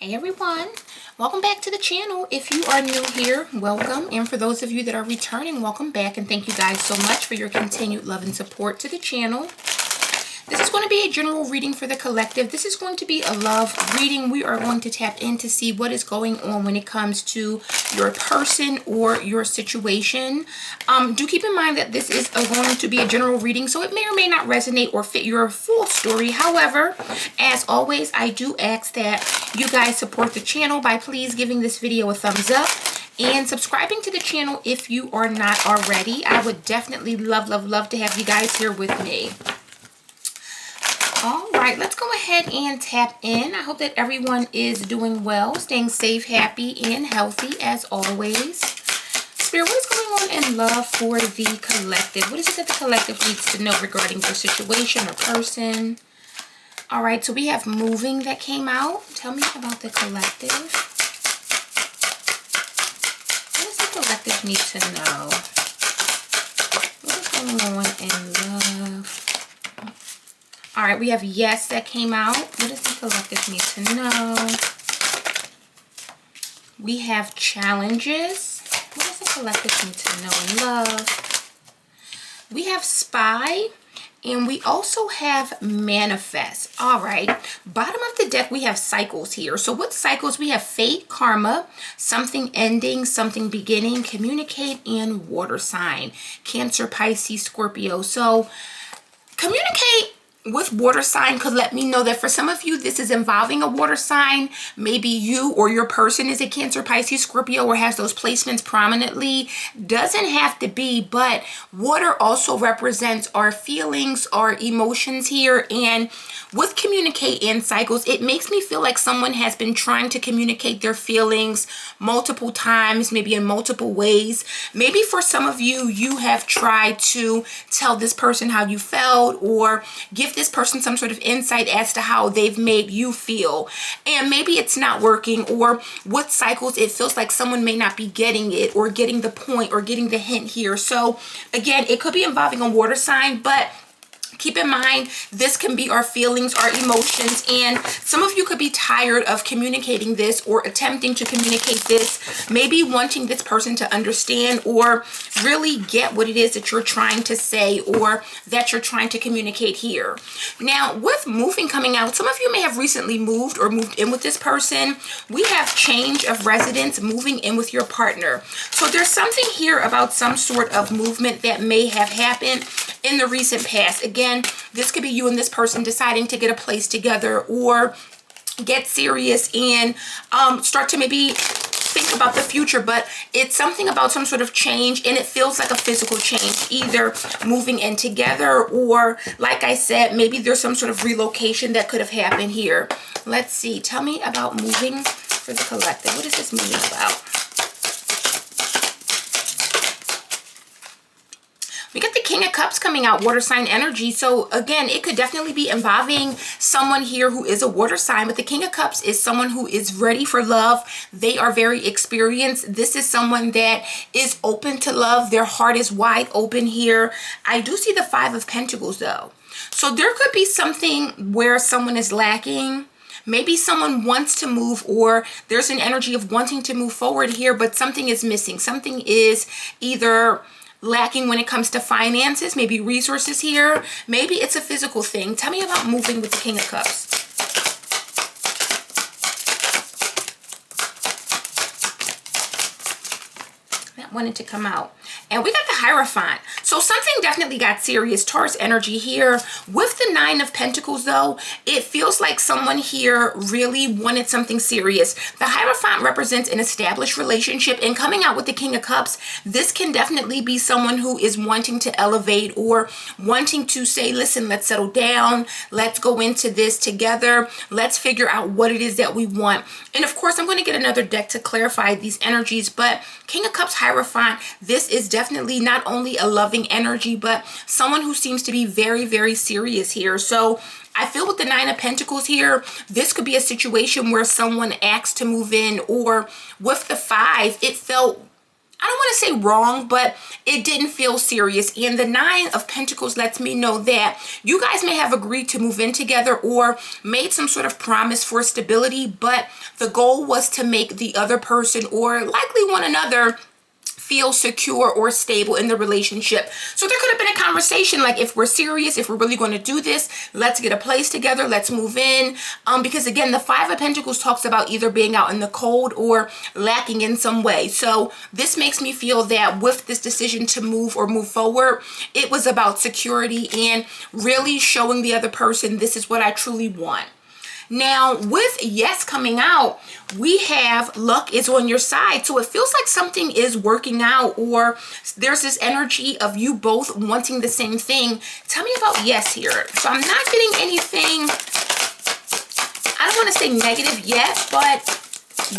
Hey everyone, welcome back to the channel. If you are new here, welcome, and for those of you that are returning, welcome back, and thank you guys so much for your continued love and support to the channel. This is going to be a general reading for the collective. This is going to be a love reading. We are going to tap in to see what is going on when it comes to your person or your situation. Do keep in mind that this is going to be a general reading, so it may or may not resonate or fit your full story. However, as always, I do ask that you guys support the channel by please giving this video a thumbs up and subscribing to the channel if you are not already. I would definitely love to have you guys here with me. All right, let's go ahead and tap in. I hope that everyone is doing well, staying safe, happy, and healthy as always. Spirit, what is going on in love for the collective? What is it that the collective needs to know regarding their situation or person? All right, so we have moving that came out. Tell me about the collective. What does the collective need to know? What is going on in love? All right, we have yes that came out. What does the collective need to know? We have challenges. What does the collective need to know in love? We have spy. And we also have manifest. All right. Bottom of the deck, we have cycles here. So what cycles? We have fate, karma, something ending, something beginning, communicate, and water sign. Cancer, Pisces, Scorpio. So communicate with water sign could let me know that for some of you, this is involving a water sign. Maybe you or your person is a Cancer, Pisces, Scorpio, or has those placements prominently. Doesn't have to be, but water also represents our feelings, our emotions here. And with communicate and cycles, it makes me feel like someone has been trying to communicate their feelings multiple times, maybe in multiple ways. Maybe for some of you, you have tried to tell this person how you felt or give this person some sort of insight as to how they've made you feel, and maybe it's not working, or with cycles it feels like someone may not be getting it or getting the point or getting the hint here. So again, it could be involving a water sign, but keep in mind, this can be our feelings, our emotions, and some of you could be tired of communicating this or attempting to communicate this, maybe wanting this person to understand or really get what it is that you're trying to say or that you're trying to communicate here. Now, with moving coming out, some of you may have recently moved or moved in with this person. We have change of residence, moving in with your partner. So there's something here about some sort of movement that may have happened in the recent past. Again, this could be you and this person deciding to get a place together or get serious and start to maybe think about the future, but it's something about some sort of change, and it feels like a physical change, either moving in together or, like I said, maybe there's some sort of relocation that could have happened here. Let's see. Tell me about moving for the collective. What is this moving about? We got the King of Cups coming out, water sign energy. So again, it could definitely be involving someone here who is a water sign, but the King of Cups is someone who is ready for love. They are very experienced. This is someone that is open to love. Their heart is wide open here. I do see the Five of Pentacles though. So there could be something where someone is lacking. Maybe someone wants to move, or there's an energy of wanting to move forward here, but something is missing. Something is either lacking when it comes to finances, maybe resources here. Maybe it's a physical thing. Tell me about moving with the King of Cups. That wanted to come out. And we got the Hierophant. So something definitely got serious. Taurus energy here. With the Nine of Pentacles, though, it feels like someone here really wanted something serious. The Hierophant represents an established relationship. And coming out with the King of Cups, this can definitely be someone who is wanting to elevate or wanting to say, listen, let's settle down. Let's go into this together. Let's figure out what it is that we want. And of course, I'm going to get another deck to clarify these energies. But King of Cups, Hierophant, this is definitely not only a loving energy, but someone who seems to be very serious here. So I feel with the Nine of Pentacles here, this could be a situation where someone asks to move in, or with the Five, it felt I don't want to say wrong, but it didn't feel serious. And the Nine of Pentacles lets me know that you guys may have agreed to move in together or made some sort of promise for stability, but the goal was to make the other person or likely one another feel secure or stable in the relationship. So there could have been a conversation like, if we're serious, if we're really going to do this, let's get a place together, let's move in. Because again, the Five of Pentacles talks about either being out in the cold or lacking in some way. So this makes me feel that with this decision to move or move forward, it was about security and really showing the other person, this is what I truly want. Now, with yes coming out, we have luck is on your side. So it feels like something is working out, or there's this energy of you both wanting the same thing. Tell me about yes here. So I'm not getting anything, I don't want to say negative yet, but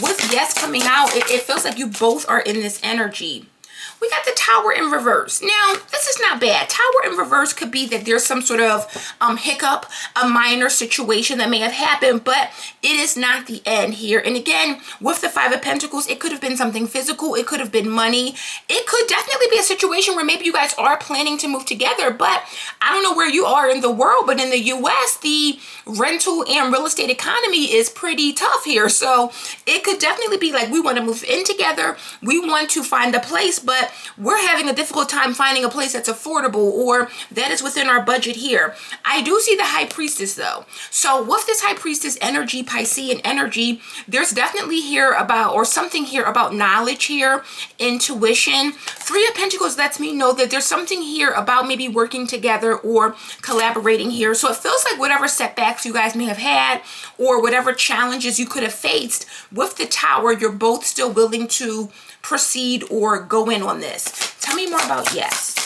with yes coming out, it feels like you both are in this energy. We got the Tower in reverse. Now, this is not bad. Tower in reverse could be that there's some sort of hiccup, a minor situation that may have happened, but it is not the end here. And again, with the Five of Pentacles, it could have been something physical. It could have been money. It could definitely be a situation where maybe you guys are planning to move together, but I don't know where you are in the world, but in the US, the rental and real estate economy is pretty tough here. So it could definitely be like, we want to move in together. We want to find a place, but we're having a difficult time finding a place that's affordable or that is within our budget here. I do see the High Priestess though. So with this High Priestess energy, Piscean energy, there's definitely here about, or something here about knowledge here, intuition. Three of Pentacles lets me know that there's something here about maybe working together or collaborating here. So it feels like whatever setbacks you guys may have had or whatever challenges you could have faced with the Tower, you're both still willing to proceed or go in on this. Tell me more about yes.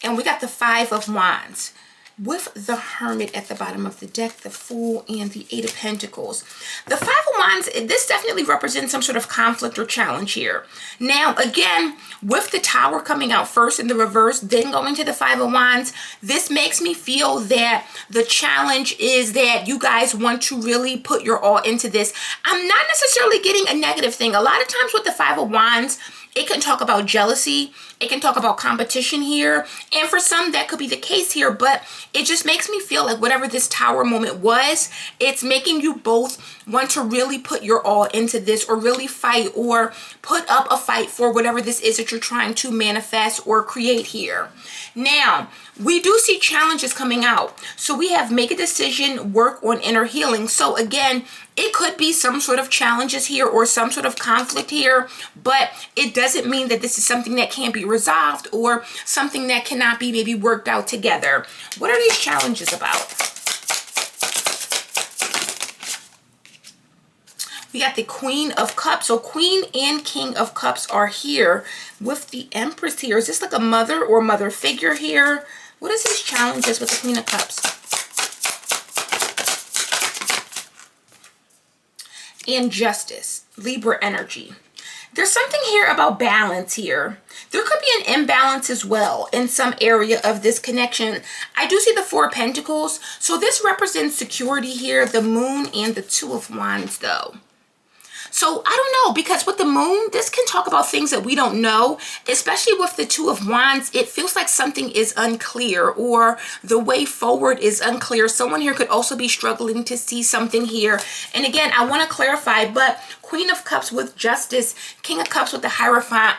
And we got the Five of Wands with the Hermit at the bottom of the deck, the Fool, and the Eight of Pentacles. The Five of Wands, this definitely represents some sort of conflict or challenge here. Now, again, with the Tower coming out first in the reverse, then going to the Five of Wands, this makes me feel that the challenge is that you guys want to really put your all into this. I'm not necessarily getting a negative thing. A lot of times with the Five of Wands, it can talk about jealousy. It can talk about competition here. And for some, that could be the case here. But it just makes me feel like whatever this Tower moment was, it's making you both want to really put your all into this or really fight or put up a fight for whatever this is that you're trying to manifest or create here. Now, we do see challenges coming out. So we have make a decision, work on inner healing. So again, it could be some sort of challenges here or some sort of conflict here, but it doesn't mean that this is something that can't be resolved or something that cannot be maybe worked out together. What are these challenges about? We got the Queen of Cups. So Queen and King of Cups are here with the Empress here. Is this like a mother or mother figure here? What is these challenges with the Queen of Cups? And Justice, Libra energy. There's something here about balance here. There could be an imbalance as well in some area of this connection. I do see the Four of Pentacles. So this represents security here, the Moon and the Two of Wands though. So I don't know, because with the Moon, this can talk about things that we don't know, especially with the Two of Wands. It feels like something is unclear or the way forward is unclear. Someone here could also be struggling to see something here. And again, I want to clarify, but Queen of Cups with Justice, King of Cups with the Hierophant,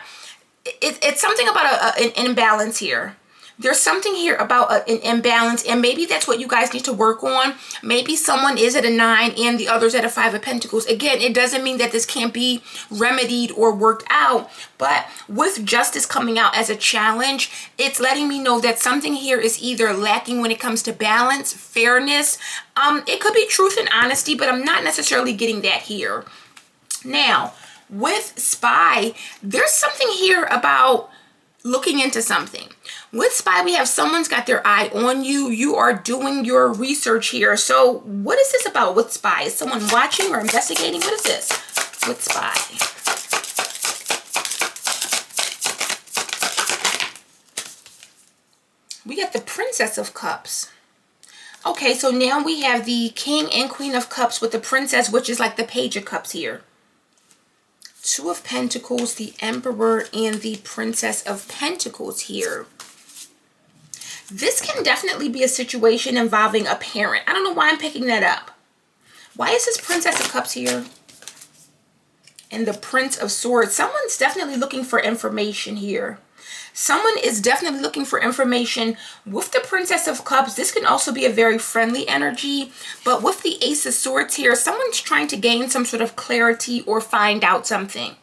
it's something about an imbalance here. There's something here about an imbalance, and maybe that's what you guys need to work on. Maybe someone is at a 9 and the other's at a 5 of Pentacles. Again, it doesn't mean that this can't be remedied or worked out, but with Justice coming out as a challenge, it's letting me know that something here is either lacking when it comes to balance, fairness. It could be truth and honesty, but I'm not necessarily getting that here. Now, with Spy, there's something here about looking into something. With Spy, we have someone's got their eye on you. You are doing your research here. So what is this about with Spy? Is someone watching or investigating? What is this with Spy? We got the Princess of Cups Okay, so now we have the King and Queen of Cups with the Princess, which is like the Page of Cups here. Two of Pentacles, the Emperor, and the Princess of Pentacles here. This can definitely be a situation involving a parent. I don't know why I'm picking that up. Why is this Princess of Cups here? And the Prince of Swords. Someone's definitely looking for information here. Someone is definitely looking for information with the Princess of Cups. This can also be a very friendly energy. But with the Ace of Swords here, someone's trying to gain some sort of clarity or find out something.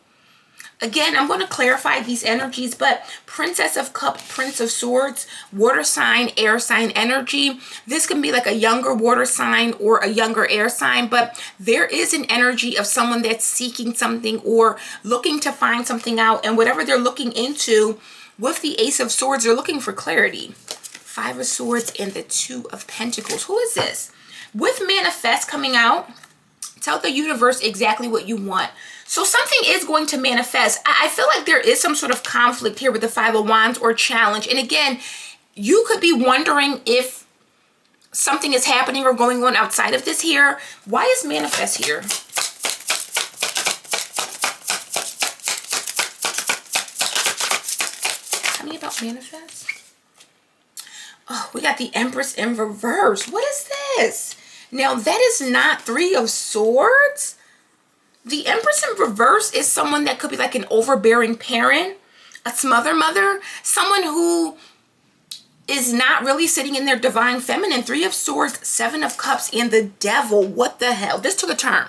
Again, I'm going to clarify these energies, but Princess of Cups, Prince of Swords, water sign, air sign energy. This can be like a younger water sign or a younger air sign, but there is an energy of someone that's seeking something or looking to find something out, and whatever they're looking into with the Ace of Swords, they're looking for clarity. Five of Swords and the Two of Pentacles. Who is this? With Manifest coming out, tell the universe exactly what you want. So something is going to manifest. I feel like there is some sort of conflict here with the Five of Wands or challenge. And again, you could be wondering if something is happening or going on outside of this here. Why is Manifest here? Tell me about Manifest. Oh, we got the Empress in reverse. What is this? Now, that is not Three of Swords. The Empress in reverse is someone that could be like an overbearing parent, a smother mother, someone who is not really sitting in their divine feminine. Three of Swords, Seven of Cups, and the Devil. What the hell? This took a turn.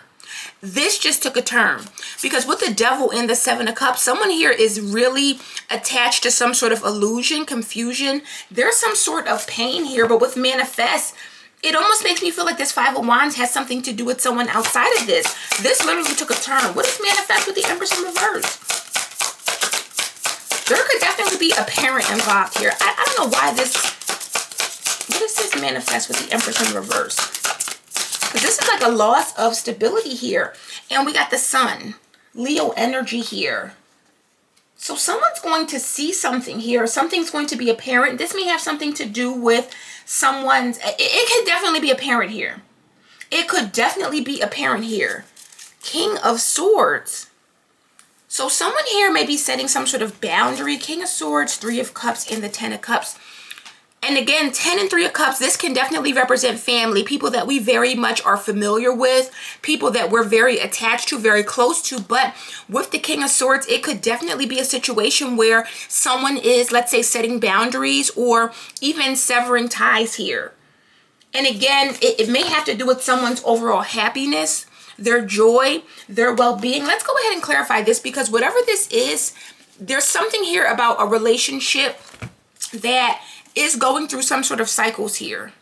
This just took a turn. Because with the Devil and the Seven of Cups, someone here is really attached to some sort of illusion, confusion. There's some sort of pain here, but with Manifest, it almost makes me feel like this Five of Wands has something to do with someone outside of this. This literally took a turn. What is Manifest with the Empress in reverse? There could definitely be a parent involved here. I don't know why this... What is this Manifest with the Empress in reverse? Because this is like a loss of stability here. And we got the Sun. Leo energy here. So someone's going to see something here. Something's going to be apparent. This may have something to do with someone's... It could definitely be apparent here. It could definitely be apparent here. King of Swords. So someone here may be setting some sort of boundary. King of Swords, Three of Cups, and the Ten of Cups. And again, 10 and 3 of Cups, this can definitely represent family, people that we very much are familiar with, people that we're very attached to, very close to. But with the King of Swords, it could definitely be a situation where someone is, let's say, setting boundaries or even severing ties here. And again, it may have to do with someone's overall happiness, their joy, their well-being. Let's go ahead and clarify this, because whatever this is, there's something here about a relationship that is going through some sort of cycles here.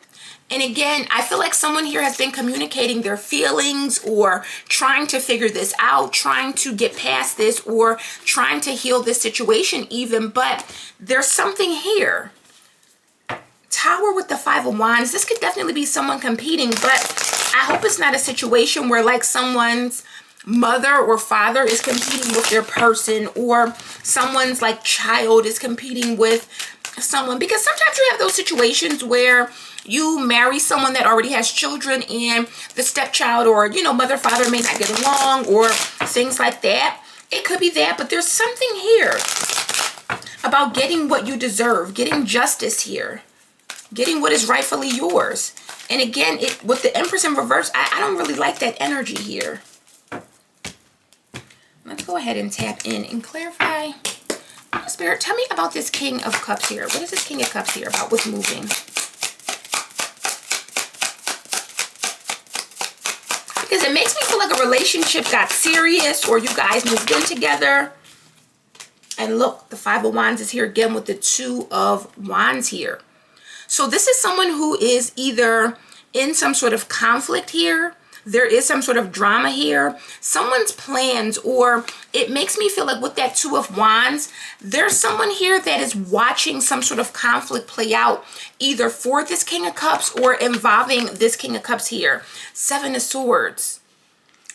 And again, I feel like someone here has been communicating their feelings or trying to figure this out, trying to get past this, or trying to heal this situation even. But there's something here. Tower with the Five of Wands. This could definitely be someone competing, but I hope it's not a situation where like someone's mother or father is competing with their person, or someone's like child is competing with someone. Because sometimes you have those situations where you marry someone that already has children and the stepchild or, you know, mother, father may not get along or things like that. It could be that, but there's something here about getting what you deserve, getting justice here, getting what is rightfully yours. And again, with the Empress in reverse, I don't really like that energy here. Let's go ahead and tap in and clarify. Spirit, tell me about this King of Cups here. What is this King of Cups here about? What's moving? Because it makes me feel like a relationship got serious, or you guys moved in together. And look, the Five of Wands is here again with the Two of Wands here. So this is someone who is either in some sort of conflict here. There is some sort of drama here. Someone's plans, or it makes me feel like with that Two of Wands, there's someone here that is watching some sort of conflict play out, either for this King of Cups or involving this King of Cups here. Seven of Swords.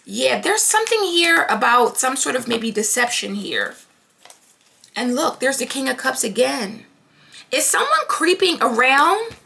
Yeah, there's something here about some sort of maybe deception here. And look, there's the King of Cups again. Is someone creeping around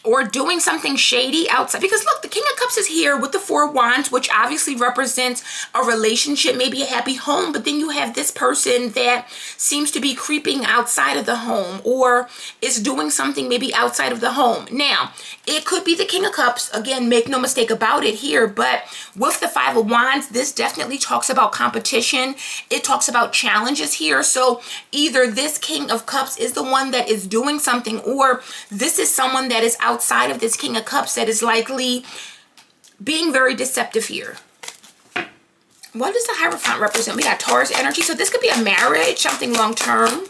or doing something shady outside. Because look, the King of Cups is here with the Four of Wands, which obviously represents a relationship, maybe a happy home. But then you have this person that seems to be creeping outside of the home, or is doing something maybe outside of the home. Now, it could be the King of Cups. Again, make no mistake about it here. But with the Five of Wands, this definitely talks about competition. It talks about challenges here. So either this King of Cups is the one that is doing something, or this is someone that is outside of this King of Cups that is likely being very deceptive here. What does the Hierophant represent? We got Taurus energy. So this could be a marriage, something long-term.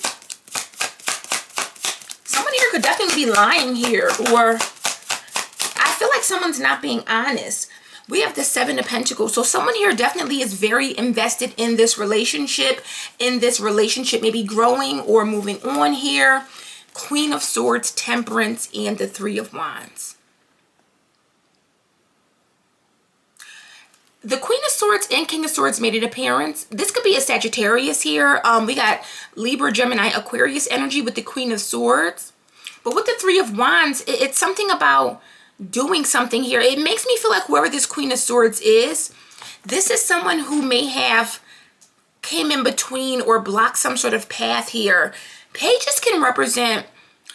Someone here could definitely be lying here, or I feel like someone's not being honest. We have the Seven of Pentacles. So someone here definitely is very invested in this relationship, maybe growing or moving on here. Queen of Swords, Temperance, and the Three of Wands. The Queen of Swords and King of Swords made an appearance. This could be a Sagittarius here. We got Libra, Gemini, Aquarius energy with the Queen of Swords. But with the Three of Wands, it's something about doing something here. It makes me feel like whoever this Queen of Swords is, this is someone who may have came in between or blocked some sort of path here. Pages can represent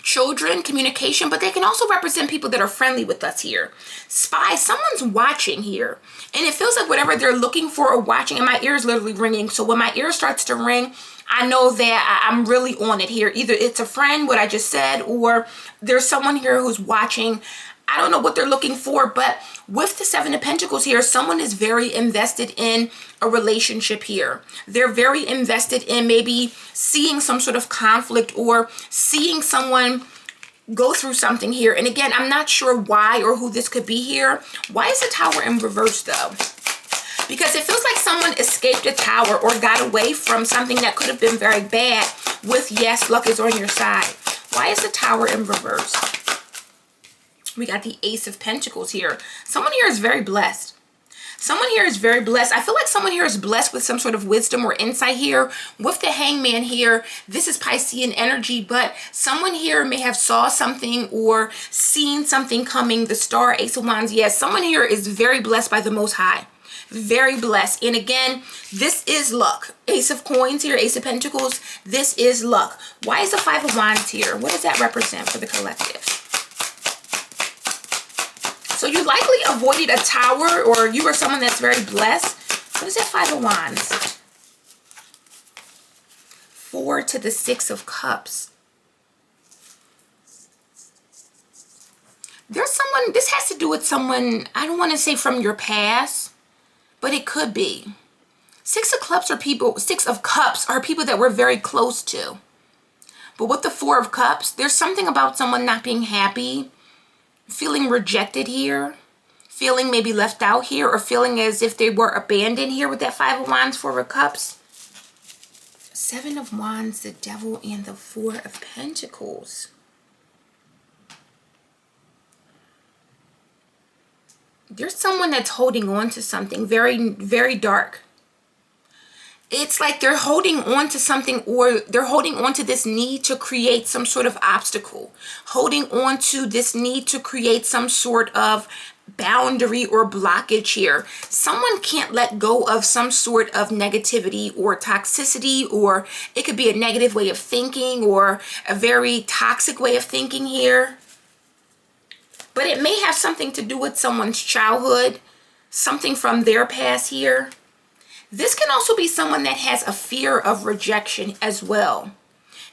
children, communication, but they can also represent people that are friendly with us here. Spy, someone's watching here. And it feels like whatever they're looking for or watching, and my ear is literally ringing. So when my ear starts to ring, I know that I'm really on it here. Either it's a friend, what I just said, or there's someone here who's watching. I don't know what they're looking for, but with the Seven of Pentacles here, someone is very invested in a relationship here. They're very invested in maybe seeing some sort of conflict or seeing someone go through something here. And again, I'm not sure why or who this could be here. Why is the Tower in reverse though? Because it feels like someone escaped a tower or got away from something that could have been very bad with, yes, luck is on your side. Why is the Tower in reverse? We got the Ace of Pentacles here. Someone here is very blessed. Someone here is very blessed. I feel like someone here is blessed with some sort of wisdom or insight here. With the Hangman here, this is Piscean energy, but someone here may have saw something or seen something coming. The Star, Ace of Wands, yes, someone here is very blessed by the Most High. Very blessed. And again, this is luck. Ace of Coins here, Ace of Pentacles, this is luck. Why is the Five of Wands here? What does that represent for the collective? So you likely avoided a tower, or you are someone that's very blessed. What is that Five of Wands? 4 to the 6 of Cups. There's someone, this has to do with someone, I don't want to say from your past, but it could be. 6 of Cups are people, 6 of Cups are people that we're very close to. But with the 4 of Cups, there's something about someone not being happy, feeling rejected here, feeling maybe left out here, or feeling as if they were abandoned here with that Five of Wands, 4 of Cups. 7 of Wands, the Devil, and the 4 of Pentacles. There's someone that's holding on to something very, very dark. It's like they're holding on to something, or they're holding on to this need to create some sort of obstacle, holding on to this need to create some sort of boundary or blockage here. Someone can't let go of some sort of negativity or toxicity, or it could be a negative way of thinking or a very toxic way of thinking here. But it may have something to do with someone's childhood, something from their past here. This can also be someone that has a fear of rejection as well.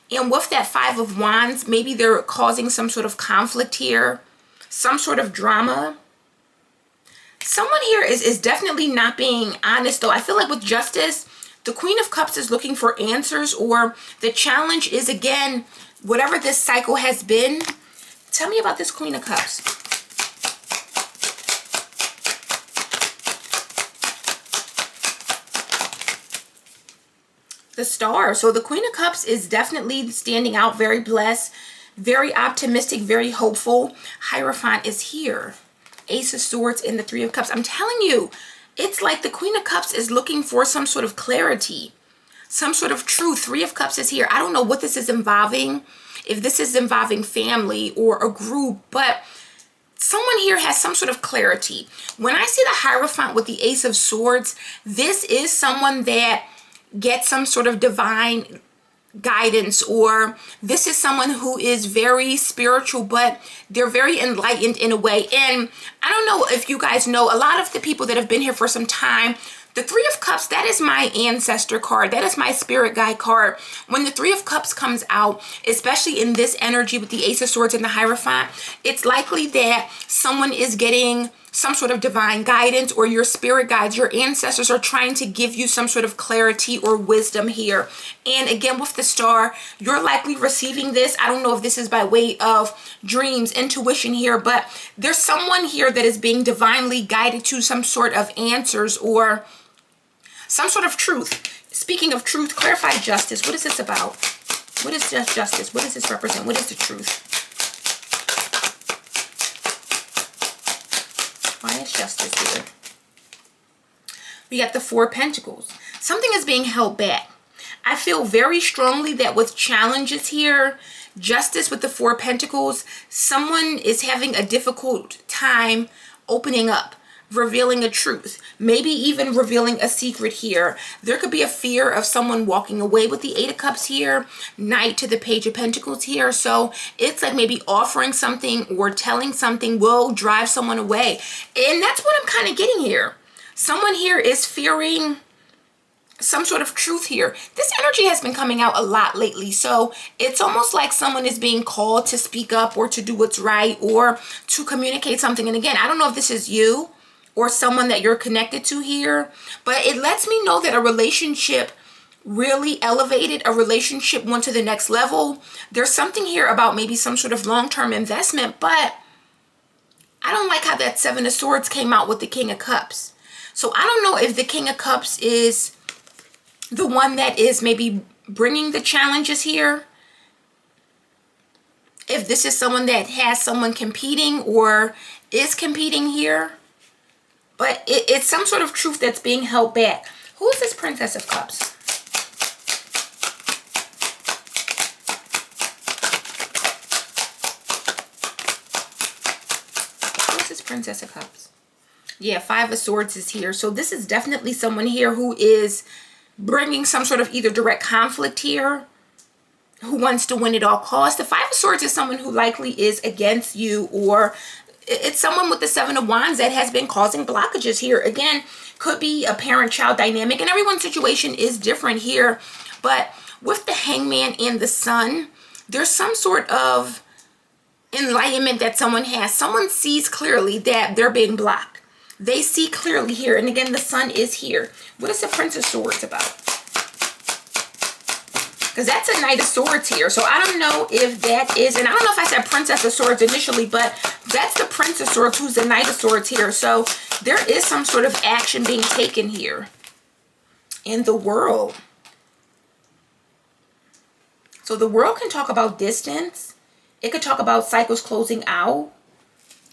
And with that Five of Wands, maybe they're causing some sort of conflict here, some sort of drama. Someone here is definitely not being honest though. I feel like with Justice, the Queen of Cups is looking for answers, or the challenge is, again, whatever this cycle has been. Tell me about this Queen of Cups. The Star. So the Queen of Cups is definitely standing out, very blessed, very optimistic, very hopeful. Hierophant is here. Ace of Swords and the 3 of Cups. I'm telling you, it's like the Queen of Cups is looking for some sort of clarity, some sort of truth. 3 of Cups is here. I don't know what this is involving, if this is involving family or a group, but someone here has some sort of clarity. When I see the Hierophant with the Ace of Swords, this is someone that gets some sort of divine guidance, or this is someone who is very spiritual, but they're very enlightened in a way. And I don't know if you guys know, a lot of the people that have been here for some time, the Three of Cups, that is my ancestor card. That is my spirit guide card. When the Three of Cups comes out, especially in this energy with the Ace of Swords and the Hierophant, it's likely that someone is getting some sort of divine guidance, or your spirit guides, your ancestors are trying to give you some sort of clarity or wisdom here. And again, with the Star, you're likely receiving this. I don't know if this is by way of dreams, intuition here, but there's someone here that is being divinely guided to some sort of answers or some sort of truth. Speaking of truth, clarify justice. What is this about? What is justice? What does this represent? What is the truth? Why is justice here? We got the Four of Pentacles. Something is being held back. I feel very strongly that with challenges here, justice with the Four of Pentacles, someone is having a difficult time opening up, revealing a truth, maybe even revealing a secret here. There could be a fear of someone walking away with the Eight of Cups here, Knight to the Page of Pentacles here. So it's like maybe offering something or telling something will drive someone away. And that's what I'm kind of getting here. Someone here is fearing some sort of truth here. This energy has been coming out a lot lately. So it's almost like someone is being called to speak up or to do what's right or to communicate something. And again, I don't know if this is you or someone that you're connected to here, but it lets me know that a relationship really elevated, a relationship went to the next level. There's something here about maybe some sort of long-term investment, but I don't like how that Seven of Swords came out with the King of Cups. So I don't know if the King of Cups is the one that is maybe bringing the challenges here. If this is someone that has someone competing or is competing here. But it's some sort of truth that's being held back. Who is this Princess of Cups? Who is this Princess of Cups? Yeah, Five of Swords is here. So this is definitely someone here who is bringing some sort of either direct conflict here, who wants to win at all costs. The Five of Swords is someone who likely is against you, or it's someone with the Seven of Wands that has been causing blockages here. Again, could be a parent-child dynamic, and everyone's situation is different here. But with the Hangman and the Sun, there's some sort of enlightenment that someone has. Someone sees clearly that they're being blocked. They see clearly here. And again, the Sun is here. What is the Prince of Swords about? Because that's a Knight of Swords here. So I don't know if that is, and I don't know if I said Princess of Swords initially, but that's the Prince of Swords who's the Knight of Swords here. So there is some sort of action being taken here in the World. So the World can talk about distance. It could talk about cycles closing out,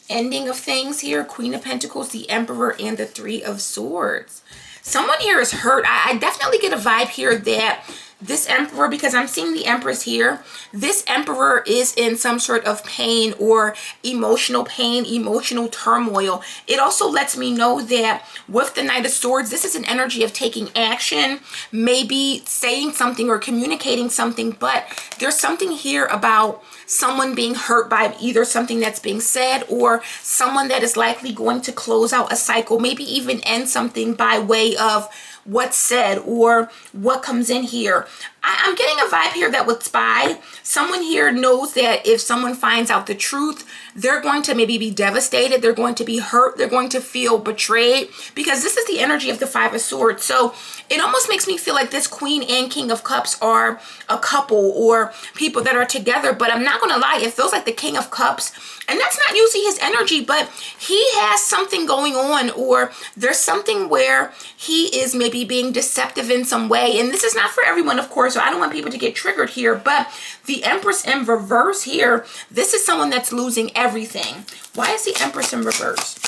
ending of things here. Queen of Pentacles, the Emperor, and the Three of Swords. Someone here is hurt. I definitely get a vibe here that this Emperor, because I'm seeing the Empress here, this Emperor is in some sort of pain or emotional pain, emotional turmoil. It also lets me know that with the Knight of Swords, this is an energy of taking action, maybe saying something or communicating something, but there's something here about someone being hurt by either something that's being said or someone that is likely going to close out a cycle, maybe even end something by way of what's said or what comes in here. I'm getting a vibe here that with Spy, someone here knows that if someone finds out the truth, they're going to maybe be devastated. They're going to be hurt. They're going to feel betrayed, because this is the energy of the Five of Swords. So it almost makes me feel like this Queen and King of Cups are a couple or people that are together. But I'm not going to lie, it feels like the King of Cups, and that's not usually his energy, but he has something going on, or there's something where he is maybe being deceptive in some way. And this is not for everyone, of course, so I don't want people to get triggered here, but the Empress in reverse here, this is someone that's losing everything. Why is the Empress in reverse?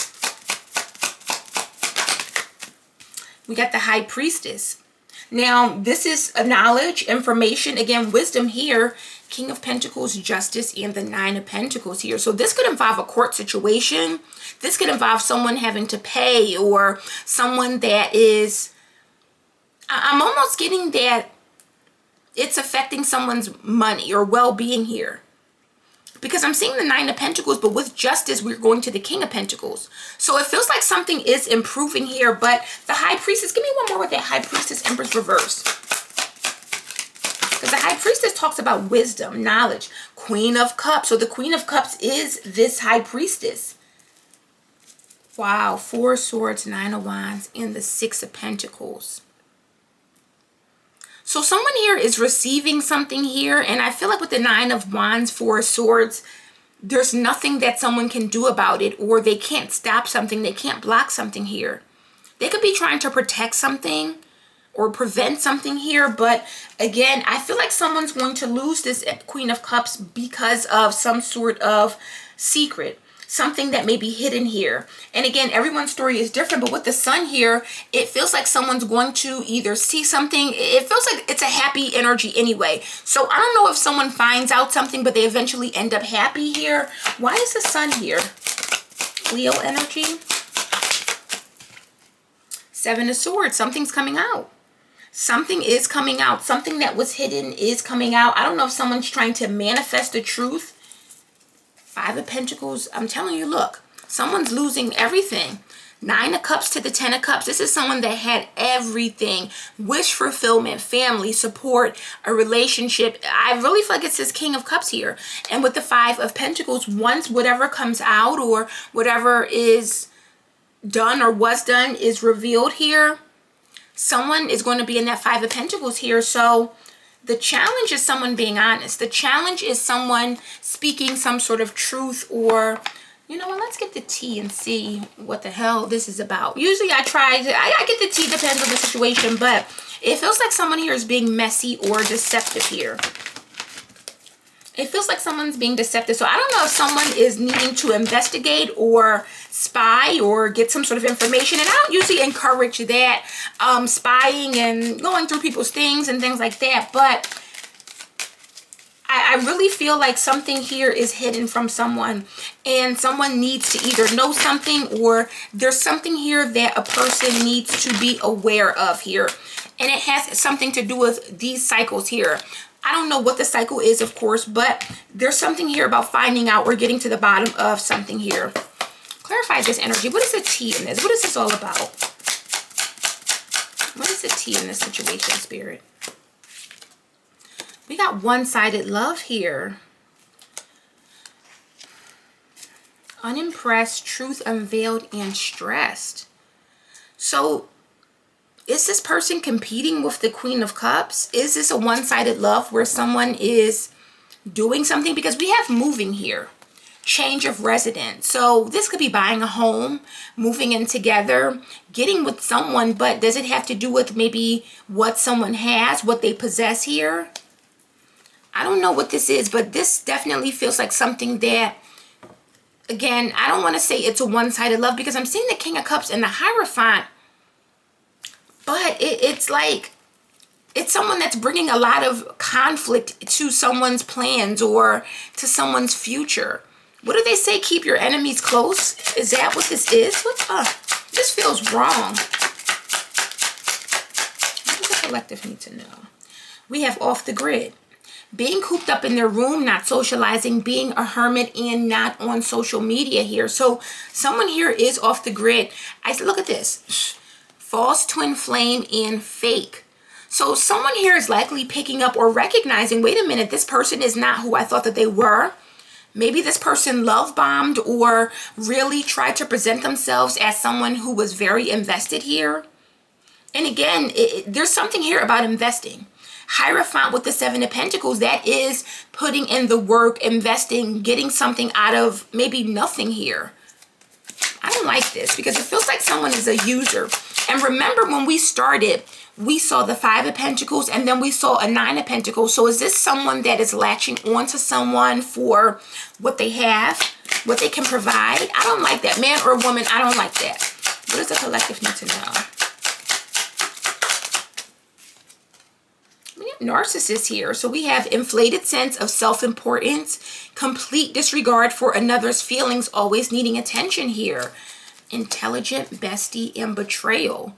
We got the High Priestess. Now, this is a knowledge, information, again, wisdom here. King of Pentacles, Justice, and the Nine of Pentacles here. So this could involve a court situation. This could involve someone having to pay, or someone that is, I'm almost getting that it's affecting someone's money or well-being here. Because I'm seeing the Nine of Pentacles, but with Justice, we're going to the King of Pentacles. So it feels like something is improving here, but the High Priestess, give me one more with that High Priestess, Empress reverse. Because the High Priestess talks about wisdom, knowledge, Queen of Cups. So the Queen of Cups is this High Priestess. Wow, Four of Swords, Nine of Wands, and the Six of Pentacles. So someone here is receiving something here, and I feel like with the Nine of Wands, Four of Swords, there's nothing that someone can do about it, or they can't stop something, they can't block something here. They could be trying to protect something or prevent something here, but again, I feel like someone's going to lose this Queen of Cups because of some sort of secret. Something that may be hidden here. And again, everyone's story is different, but with the Sun here, it feels like someone's going to either see something. It feels like it's a happy energy anyway. So I don't know if someone finds out something, but they eventually end up happy here. Why is the Sun here? Leo energy. Seven of Swords. Something's coming out. Something is coming out. Something that was hidden is coming out. I don't know if someone's trying to manifest the truth. Five of Pentacles, I'm telling you, look, someone's losing everything. Nine of Cups to the Ten of Cups. This is someone that had everything. Wish fulfillment, family, support, a relationship. I really feel like it's this King of Cups here. And with the Five of Pentacles, once whatever comes out or whatever is done or was done is revealed here, someone is going to be in that Five of Pentacles here. So the challenge is someone being honest. The challenge is someone speaking some sort of truth, or, you know what, let's get the tea and see what the hell this is about. Usually I get the tea, depends on the situation, but it feels like someone here is being messy or deceptive here. It feels like someone's being deceptive. So I don't know if someone is needing to investigate or spy or get some sort of information. And I don't usually encourage that, spying and going through people's things and things like that. But I really feel like something here is hidden from someone. And someone needs to either know something, or there's something here that a person needs to be aware of here. And it has something to do with these cycles here. I don't know what the cycle is, of course, but there's something here about finding out or getting to the bottom of something here. Clarify this energy. What is the tea in this? What is this all about? What is the tea in this situation, Spirit? We got one-sided love here. Unimpressed, truth unveiled, and stressed. So is this person competing with the Queen of Cups? Is this a one-sided love where someone is doing something? Because we have moving here. Change of residence. So this could be buying a home, moving in together, getting with someone, but does it have to do with maybe what someone has, what they possess here? I don't know what this is, but this definitely feels like something that, again, I don't want to say it's a one-sided love, because I'm seeing the King of Cups and the Hierophant. But it's like, it's someone that's bringing a lot of conflict to someone's plans or to someone's future. What do they say? Keep your enemies close? Is that what this is? This feels wrong. What does the collective need to know? We have off the grid. Being cooped up in their room, not socializing, being a hermit, and not on social media here. So someone here is off the grid. Look at this. False, twin flame, and fake. So someone here is likely picking up or recognizing, wait a minute, this person is not who I thought that they were. Maybe this person love bombed or really tried to present themselves as someone who was very invested here. And again, there's something here about investing. Hierophant with the Seven of Pentacles, that is putting in the work, investing, getting something out of maybe nothing here. I don't like this because it feels like someone is a user. And remember, when we started, we saw the Five of Pentacles and then we saw a Nine of Pentacles. So is this someone that is latching onto someone for what they have, what they can provide? I don't like that. Man or woman, I don't like that. What does the collective need to know? We narcissist here. So we have inflated sense of self-importance, complete disregard for another's feelings, always needing attention here. Intelligent bestie and betrayal.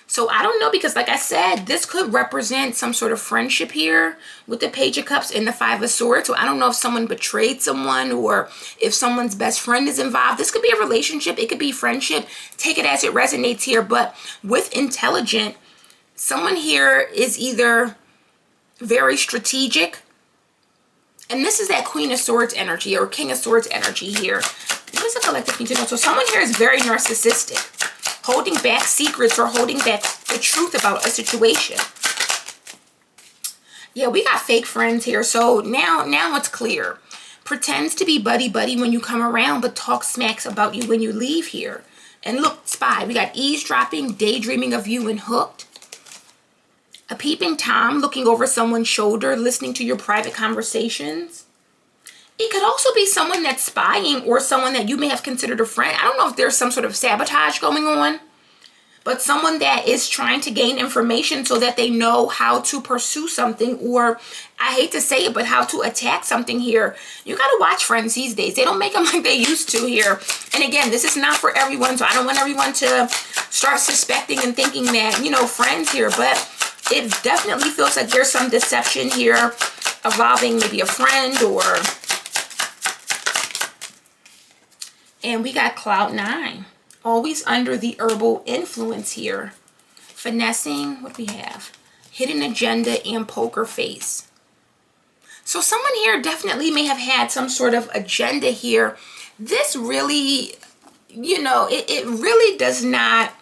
So I don't know, because like I said, this could represent some sort of friendship here with the Page of Cups and the Five of Swords. So I don't know if someone betrayed someone or if someone's best friend is involved. This could be a relationship. It could be friendship. Take it as it resonates here. But with intelligent, someone here is either very strategic. And this is that Queen of Swords energy or King of Swords energy here. What does the collective need to know? So someone here is very narcissistic, holding back secrets or holding back the truth about a situation. Yeah, we got fake friends here. So now it's clear. Pretends to be buddy-buddy when you come around, but talks smacks about you when you leave here. And look, spy. We got eavesdropping, daydreaming of you, and hooked. A peeping Tom, looking over someone's shoulder, listening to your private conversations. It could also be someone that's spying or someone that you may have considered a friend. I don't know if there's some sort of sabotage going on, but someone that is trying to gain information so that they know how to pursue something, or I hate to say it, but how to attack something here. You got to watch friends these days. They don't make them like they used to here. And again, this is not for everyone, so I don't want everyone to start suspecting and thinking that, you know, friends here, but it definitely feels like there's some deception here involving maybe a friend or... And we got Cloud 9. Always under the herbal influence here. Finessing. What do we have? Hidden agenda and poker face. So someone here definitely may have had some sort of agenda here. This really, you know, it really does not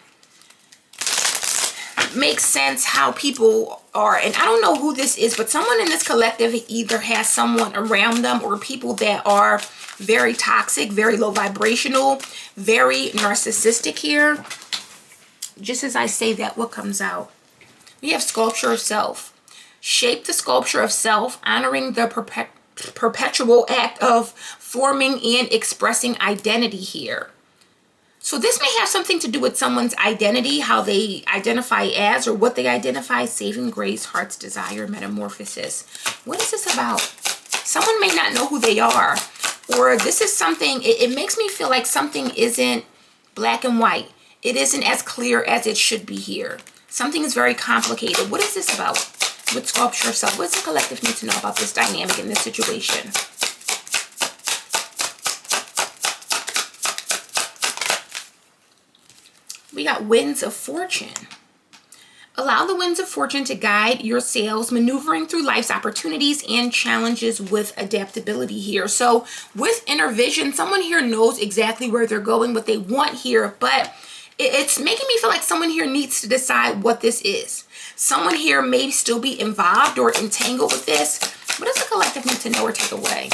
make sense how people are. And I don't know who this is, but someone in this collective either has someone around them or people that are very toxic, very low vibrational, very narcissistic here. Just as I say that, what comes out? We have sculpture of self. Shape the sculpture of self, honoring the perpetual act of forming and expressing identity here. So this may have something to do with someone's identity, how they identify as or what they identify. Saving grace, heart's desire, metamorphosis. What is this about? Someone may not know who they are. Or this is something, it makes me feel like something isn't black and white. It isn't as clear as it should be here. Something is very complicated. What is this about with sculpture of self? What does the collective need to know about this dynamic in this situation? We got winds of fortune. Allow the winds of fortune to guide your sails, maneuvering through life's opportunities and challenges with adaptability here. So with inner vision, someone here knows exactly where they're going, what they want here, but it's making me feel like someone here needs to decide what this is. Someone here may still be involved or entangled with this. What does the collective need to know or take away?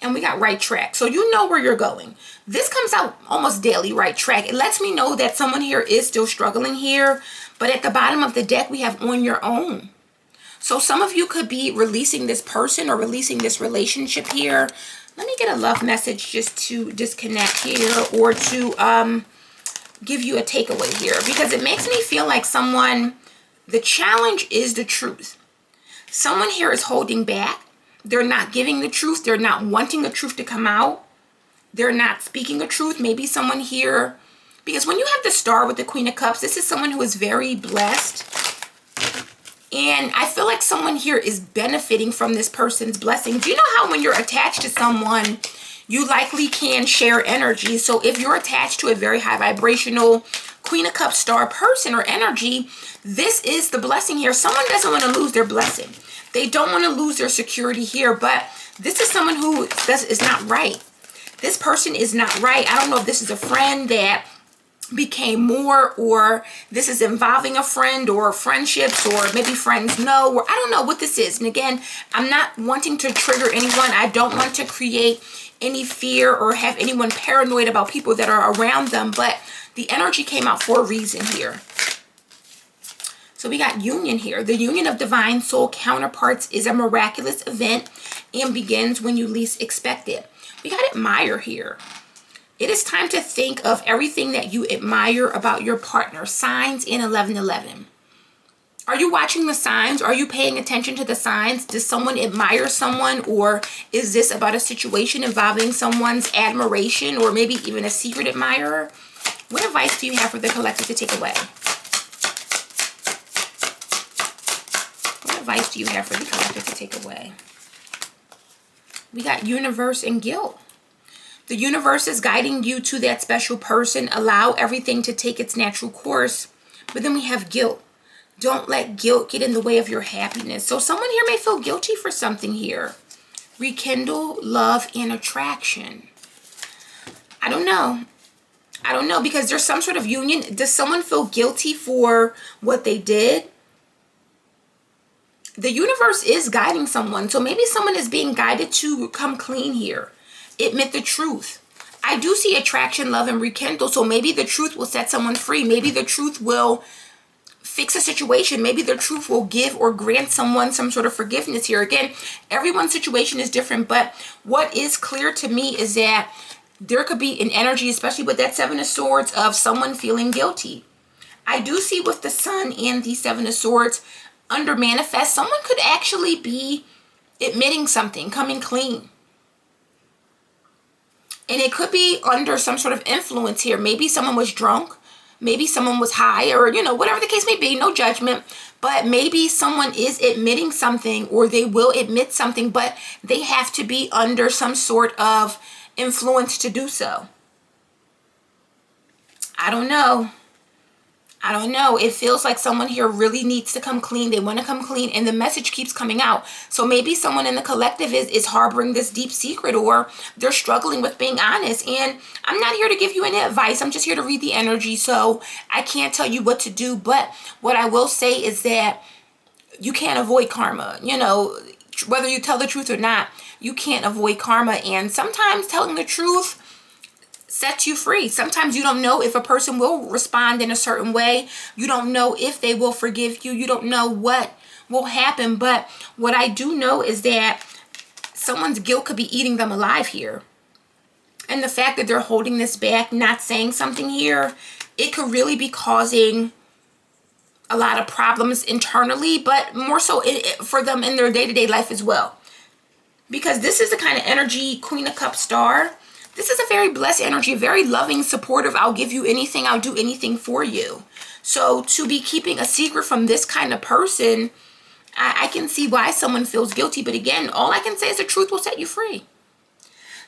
And we got right track. So you know where you're going. This comes out almost daily, right track. It lets me know that someone here is still struggling here. But at the bottom of the deck, we have on your own. So some of you could be releasing this person or releasing this relationship here. Let me get a love message just to disconnect here or to give you a takeaway here. Because it makes me feel like someone, the challenge is the truth. Someone here is holding back. They're not giving the truth. They're not wanting the truth to come out. They're not speaking the truth. Maybe someone here, because when you have the Star with the Queen of Cups, this is someone who is very blessed. And I feel like someone here is benefiting from this person's blessing. Do you know how when you're attached to someone, you likely can share energy? So if you're attached to a very high vibrational Queen of Cups Star person or energy, this is the blessing here. Someone doesn't want to lose their blessing. They don't want to lose their security here, but this is someone who is not right. This person is not right. I don't know if this is a friend that became more, or this is involving a friend or friendships, or maybe friends know, or I don't know what this is. And again, I'm not wanting to trigger anyone. I don't want to create any fear or have anyone paranoid about people that are around them, but the energy came out for a reason here. So we got union here. The union of divine soul counterparts is a miraculous event and begins when you least expect it. We got admire here. It is time to think of everything that you admire about your partner. Signs in 1111. Are you watching the signs? Are you paying attention to the signs? Does someone admire someone, or is this about a situation involving someone's admiration or maybe even a secret admirer? What advice do you have for the collective to take away? What advice do you have for the collective to take away? We got universe and guilt. The universe is guiding you to that special person. Allow everything to take its natural course. But then we have guilt. Don't let guilt get in the way of your happiness. So someone here may feel guilty for something here. Rekindle love and attraction. I don't know. I don't know, because there's some sort of union. Does someone feel guilty for what they did? The universe is guiding someone. So maybe someone is being guided to come clean here. Admit the truth. I do see attraction, love, and rekindle. So maybe the truth will set someone free. Maybe the truth will fix a situation. Maybe the truth will give or grant someone some sort of forgiveness here. Again, everyone's situation is different, but what is clear to me is that there could be an energy, especially with that Seven of Swords, of someone feeling guilty. I do see with the Sun and the Seven of Swords under manifest, someone could actually be admitting something, coming clean. And it could be under some sort of influence here. Maybe someone was drunk. Maybe someone was high, or, you know, whatever the case may be, no judgment. But maybe someone is admitting something, or they will admit something, but they have to be under some sort of influence to do so. I don't know. I don't know. It feels like someone here really needs to come clean. They want to come clean, and the message keeps coming out. So maybe someone in the collective is harboring this deep secret, or they're struggling with being honest. And I'm not here to give you any advice. I'm just here to read the energy. So I can't tell you what to do. But what I will say is that you can't avoid karma. You know, whether you tell the truth or not, you can't avoid karma. And sometimes telling the truth sets you free. Sometimes you don't know if a person will respond in a certain way. You don't know if they will forgive you. You don't know what will happen. But what I do know is that someone's guilt could be eating them alive here. And the fact that they're holding this back, not saying something here, it could really be causing a lot of problems internally, but more so for them in their day-to-day life as well. Because this is the kind of energy, Queen of Cups, Star. This is a very blessed energy, very loving, supportive. I'll give you anything. I'll do anything for you. So to be keeping a secret from this kind of person, I can see why someone feels guilty. But again, all I can say is the truth will set you free.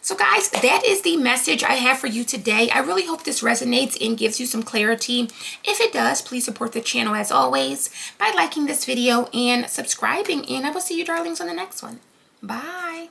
So guys, that is the message I have for you today. I really hope this resonates and gives you some clarity. If it does, please support the channel as always by liking this video and subscribing. And I will see you darlings on the next one. Bye.